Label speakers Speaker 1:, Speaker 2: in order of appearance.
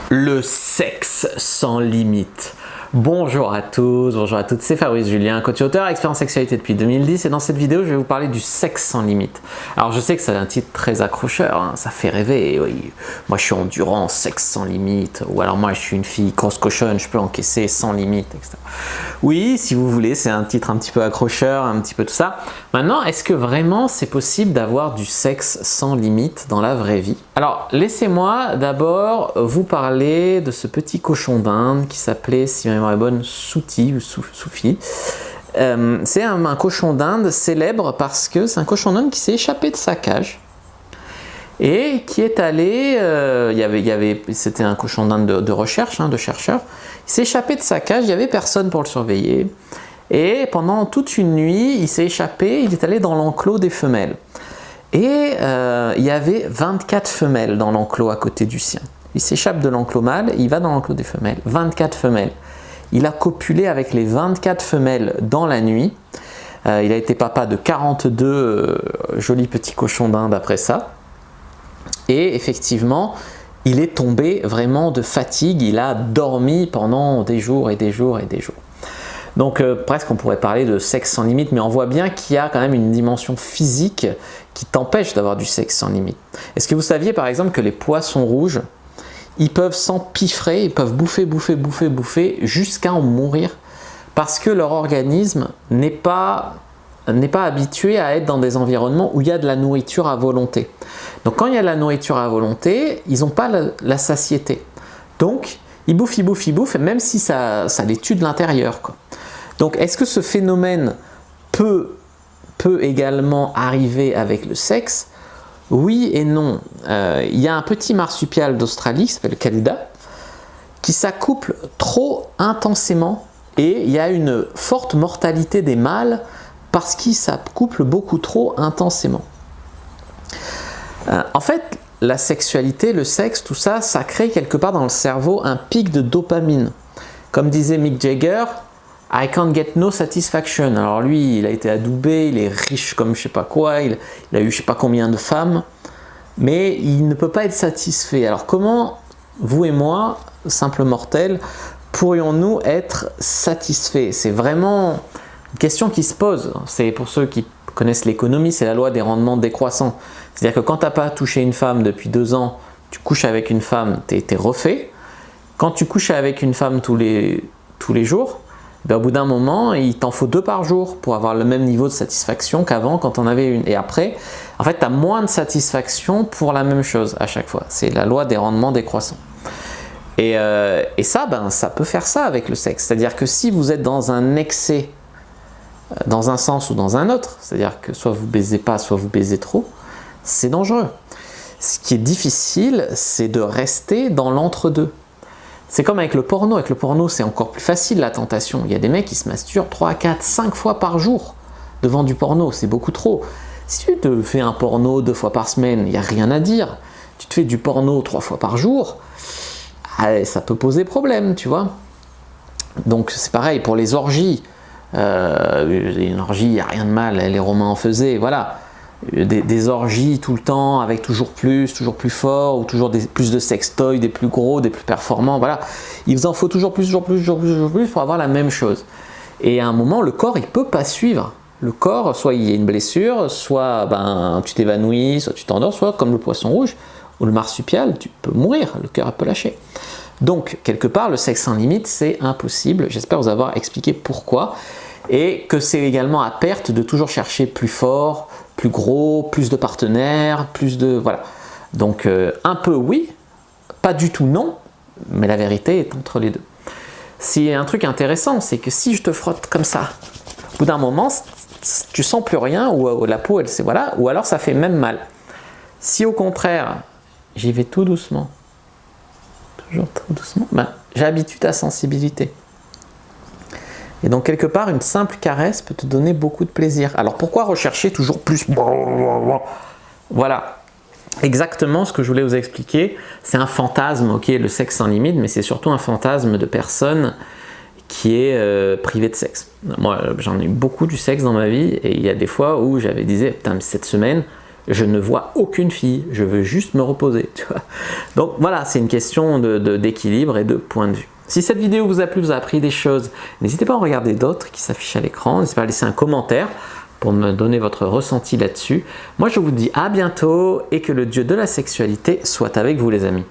Speaker 1: Le sexe sans limite. Bonjour à tous, bonjour à toutes, c'est Fabrice Julien, coach auteur, expert en sexualité depuis 2010 et dans cette vidéo je vais vous parler du sexe sans limite. Alors je sais que c'est un titre très accrocheur, hein, ça fait rêver, oui. Moi je suis endurant, sexe sans limite, ou alors moi je suis une fille grosse cochonne, je peux encaisser sans limite, etc. Oui, si vous voulez, c'est un titre un petit peu accrocheur, un petit peu tout ça. Maintenant, est-ce que vraiment c'est possible d'avoir du sexe sans limite dans la vraie vie? Alors laissez-moi d'abord vous parler de ce petit cochon d'Inde qui s'appelait, si ma mémoire est bonne, Souti ou Soufi. C'est un cochon d'Inde célèbre parce que c'est un cochon d'Inde qui s'est échappé de sa cage et qui est allé, c'était un cochon d'Inde de recherche, de chercheur, il s'est échappé de sa cage, il n'y avait personne pour le surveiller et pendant toute une nuit il s'est échappé, il est allé dans l'enclos des femelles et il y avait 24 femelles dans l'enclos à côté du sien. Il s'échappe de l'enclos mâle, il va dans l'enclos des femelles, 24 femelles. Il a copulé avec les 24 femelles dans la nuit. Il a été papa de 42 jolis petits cochons d'Inde après ça. Et effectivement, il est tombé vraiment de fatigue. Il a dormi pendant des jours et des jours et des jours. Donc presque on pourrait parler de sexe sans limite, mais on voit bien qu'il y a quand même une dimension physique qui t'empêche d'avoir du sexe sans limite. Est-ce que vous saviez par exemple que les poissons rouges, ils peuvent s'empiffrer, ils peuvent bouffer jusqu'à en mourir parce que leur organisme n'est pas habitué à être dans des environnements où il y a de la nourriture à volonté. Donc quand il y a de la nourriture à volonté, ils n'ont pas la satiété. Donc ils bouffent, et même si ça les tue de l'intérieur. Donc est-ce que ce phénomène peut également arriver avec le sexe ? Oui et non. Il y a un petit marsupial d'Australie qui s'appelle le Kaluda qui s'accouple trop intensément et il y a une forte mortalité des mâles parce qu'ils s'accouplent beaucoup trop intensément. En fait, la sexualité, le sexe, tout ça, ça crée quelque part dans le cerveau un pic de dopamine. Comme disait Mick Jagger, I can't get no satisfaction. Alors lui, il a été adoubé, il est riche comme je sais pas quoi, il a eu je sais pas combien de femmes, mais il ne peut pas être satisfait. Alors comment, vous et moi, simples mortels, pourrions-nous être satisfaits? C'est vraiment une question qui se pose. C'est pour ceux qui connaissent l'économie, c'est la loi des rendements décroissants. C'est-à-dire que quand tu n'as pas touché une femme depuis 2 ans, tu couches avec une femme, tu es refait. Quand tu couches avec une femme tous les jours, au bout d'un moment, il t'en faut 2 par jour pour avoir le même niveau de satisfaction qu'avant quand on avait une. Et après, en fait, tu as moins de satisfaction pour la même chose à chaque fois. C'est la loi des rendements décroissants. Et ça, ça peut faire ça avec le sexe. C'est-à-dire que si vous êtes dans un excès, dans un sens ou dans un autre, c'est-à-dire que soit vous baisez pas, soit vous baisez trop, c'est dangereux. Ce qui est difficile, c'est de rester dans l'entre-deux. C'est comme avec le porno. Avec le porno, c'est encore plus facile la tentation. Il y a des mecs qui se masturbent 3, 4, 5 fois par jour devant du porno. C'est beaucoup trop. Si tu te fais un porno 2 fois par semaine, il n'y a rien à dire. Tu te fais du porno 3 fois par jour, ça peut poser problème, tu vois. Donc c'est pareil pour les orgies. Une orgie, il n'y a rien de mal. Les Romains en faisaient, voilà. Des orgies tout le temps avec toujours plus fort ou toujours plus de sextoys, des plus gros, des plus performants, voilà. Il vous en faut toujours plus pour avoir la même chose. Et à un moment, le corps, il peut pas suivre. Le corps, soit il y a une blessure, soit tu t'évanouis, soit tu t'endors, soit comme le poisson rouge ou le marsupial, tu peux mourir, le cœur peut lâcher. Donc, quelque part, le sexe sans limite, c'est impossible. J'espère vous avoir expliqué pourquoi. Et que c'est également à perte de toujours chercher plus fort, plus gros, plus de partenaires, plus de... Voilà. Donc un peu oui, pas du tout non, mais la vérité est entre les deux. Si un truc intéressant, c'est que si je te frotte comme ça, au bout d'un moment, tu sens plus rien, ou la peau, elle, voilà, ou alors ça fait même mal. Si au contraire, j'y vais tout doucement, toujours tout doucement, j'ai habitué ta sensibilité. Et donc quelque part, une simple caresse peut te donner beaucoup de plaisir. Alors pourquoi rechercher toujours plus? Voilà, exactement ce que je voulais vous expliquer. C'est un fantasme, ok, le sexe sans limite, mais c'est surtout un fantasme de personne qui est privée de sexe. Moi, j'en ai eu beaucoup du sexe dans ma vie, et il y a des fois où j'avais dit, putain, mais cette semaine, je ne vois aucune fille, je veux juste me reposer. Tu vois. Donc voilà, c'est une question d'équilibre et de point de vue. Si cette vidéo vous a plu, vous a appris des choses, n'hésitez pas à en regarder d'autres qui s'affichent à l'écran. N'hésitez pas à laisser un commentaire pour me donner votre ressenti là-dessus. Moi, je vous dis à bientôt et que le Dieu de la sexualité soit avec vous, les amis.